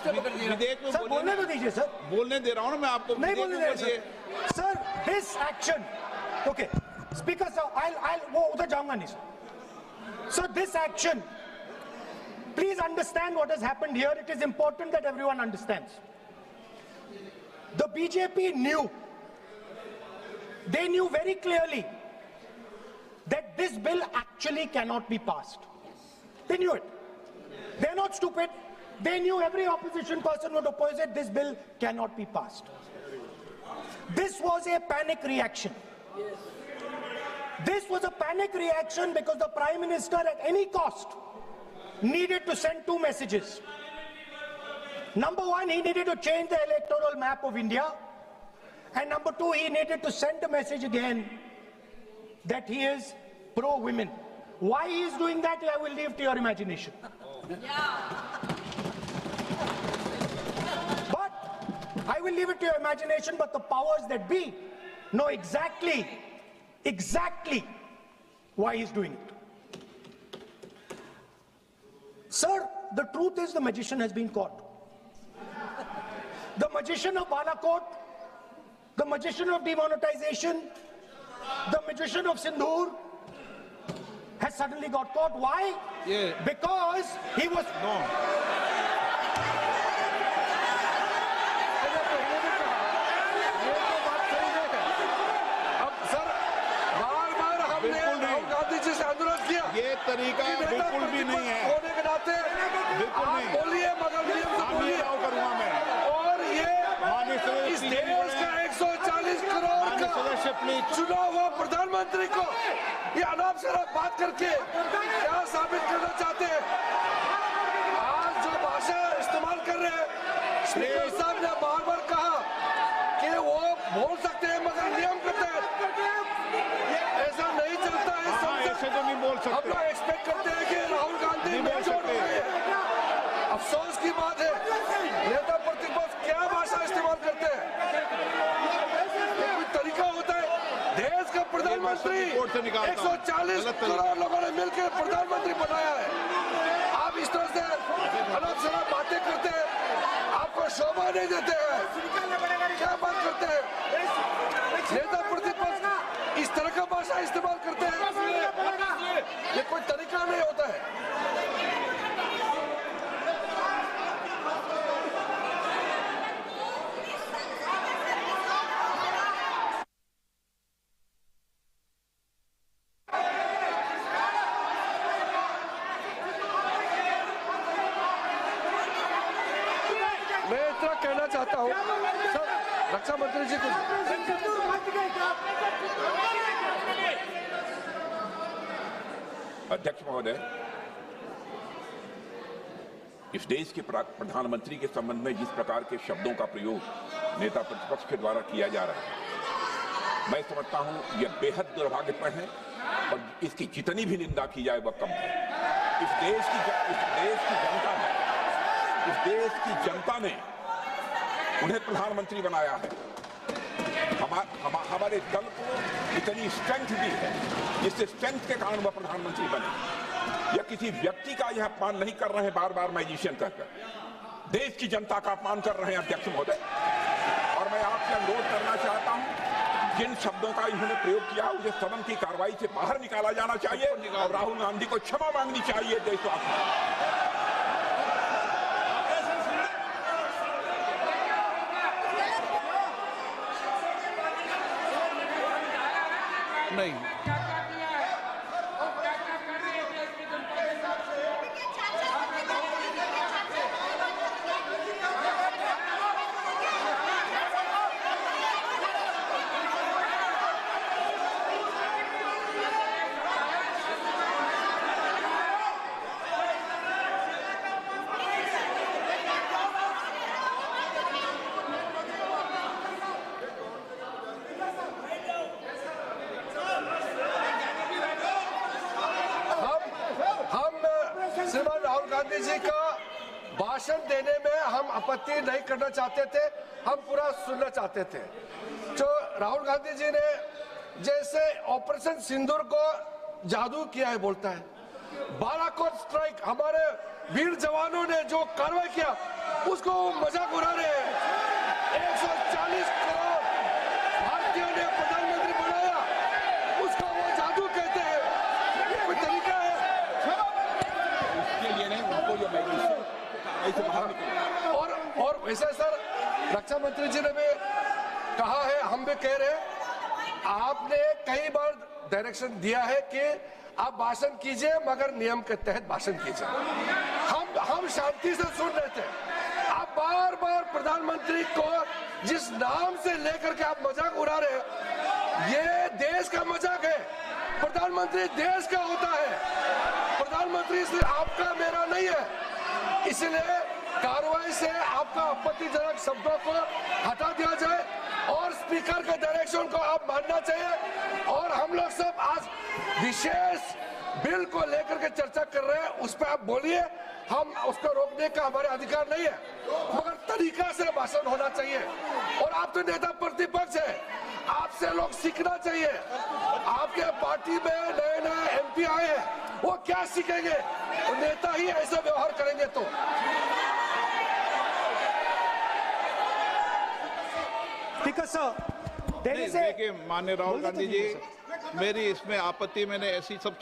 विधेयक में सर बोलने तो दीजिए सर। बोलने दे रहा हूं ना मैं आपको। नहीं बोलने दे रहे sir. This action, okay speaker sir, I वो उधर जाऊंगा नहीं सर। Sir this action, please understand what has happened here. It is important that everyone understands. The BJP knew, they knew very clearly that this bill actually cannot be passed. They knew it. They're not stupid. They knew every opposition person would oppose it. This bill cannot be passed. This was a panic reaction. This was a panic reaction because the Prime Minister at any cost needed to send two messages. Number one, he needed to change the electoral map of India. And number two, he needed to send a message again that he is pro-women. Why he is doing that, I will leave to your imagination. But I will leave it to your imagination, but the powers that be know exactly why he's doing it. Sir, the truth is the magician has been caught. The magician of Balakot, the magician of demonetization, the magician of Sindhur has suddenly got caught. Why? Yeah. Because he was... No. ये तरीका बिल्कुल भी नहीं है। होने के नाते बिल्कुल नहीं बोलिए, मगर नियम से बोलिए। करूंगा मैं। और ये इस देश का 140 करोड़ का चुना हुआ प्रधानमंत्री को ये अनाप शराब बात करके क्या साबित करना चाहते हैं? आज जो भाषा इस्तेमाल कर रहे हैं, स्पीकर साहब ने बार-बार कहा कि वो बोल सकते हैं मगर नियम के तहत। ऐसा नहीं चलता है। ऐसे तो नहीं बोल सकते। हम लोग एक्सपेक्ट करते हैं कि राहुल गांधी मेच्योर हो गए। अफसोस की बात है, नेता प्रतिपक्ष क्या भाषा इस्तेमाल करते हैं। कोई तरीका होता है। देश का प्रधानमंत्री 140 करोड़ लोगों ने मिलकर प्रधानमंत्री बनाया है। आप इस तरह से अनाप शराब बातें करते हैं, आपको शोभा नहीं देते हैं। क्या बात करते हैं? नेता प्रतिपक्ष इस तरह का भाषा इस्तेमाल करते हैं, ये कोई तरीका नहीं होता है। मैं इतना कहना चाहता हूँ सर, रक्षा मंत्री जी कुछ अध्यक्ष महोदय, इस देश के प्रधानमंत्री के संबंध में जिस प्रकार के शब्दों का प्रयोग नेता प्रतिपक्ष के द्वारा किया जा रहा है, मैं समझता हूं यह बेहद दुर्भाग्यपूर्ण है और इसकी जितनी भी निंदा की जाए वह कम है। इस देश की जनता ने उन्हें प्रधानमंत्री बनाया है। हमारे दल को इतनी स्ट्रेंथ दी है जिससे स्ट्रेंथ के कारण वह प्रधानमंत्री बने। यह किसी व्यक्ति का यह अपमान नहीं कर रहे हैं बार बार मैजिशियन कहकर, देश की जनता का अपमान कर रहे हैं अध्यक्ष महोदय। और मैं आपसे अनुरोध करना चाहता हूं, जिन शब्दों का इन्होंने प्रयोग किया उसे सदन की कार्रवाई से बाहर निकाला जाना चाहिए और राहुल गांधी को क्षमा मांगनी चाहिए देशवासियों। नहीं, श्रीमान राहुल गांधी जी का भाषण देने में हम आपत्ति नहीं करना चाहते थे, हम पूरा सुनना चाहते थे। जो राहुल गांधी जी ने जैसे ऑपरेशन सिंदूर को जादू किया है बोलता है, बालाकोट स्ट्राइक, हमारे वीर जवानों ने जो कार्रवाई किया उसको मजाक उड़ा रहे हैं। 140 करोड़ भारतीयों ने प्रधानमंत्री बनाया, उसको वो जादू कहते हैं। ये कोई तरीका है? इसके लिए नहीं, उनको जो मैजिस्ट्रेट ऐसे बाहर निकले। और वैसे सर, रक्षा मंत्री जी ने भी कहा है, हम भी कह रहे हैं, आपने कई बार डायरेक्शन दिया है कि आप भाषण कीजिए मगर नियम के तहत भाषण कीजिए। हम शांति से सुन रहे थे, आप बार बार प्रधानमंत्री को जिस नाम से लेकर के आप मजाक उड़ा रहे हैं, ये देश का मजाक है। प्रधानमंत्री देश का होता है, प्रधानमंत्री सिर्फ आपका मेरा नहीं है। इसलिए कार्रवाई से आपका आपत्तिजनक शब्दों को हटा दिया जाए और स्पीकर के डायरेक्शन को आप मानना चाहिए। और हम लोग सब आज विशेष बिल को लेकर के चर्चा कर रहे हैं, उस पर आप बोलिए, हम उसको रोकने का हमारे अधिकार नहीं है, मगर तरीका से भाषण होना चाहिए। और आप तो नेता प्रतिपक्ष है, आपसे लोग सीखना चाहिए। आपके पार्टी में नए नए MP आए हैं, वो क्या सीखेंगे? वो नेता ही ऐसा व्यवहार करेंगे तो। Speaker sir, there is a देखिए माननीय राहुल गांधी जी, मेरी इसमें आपत्ति, मैंने ऐसी सब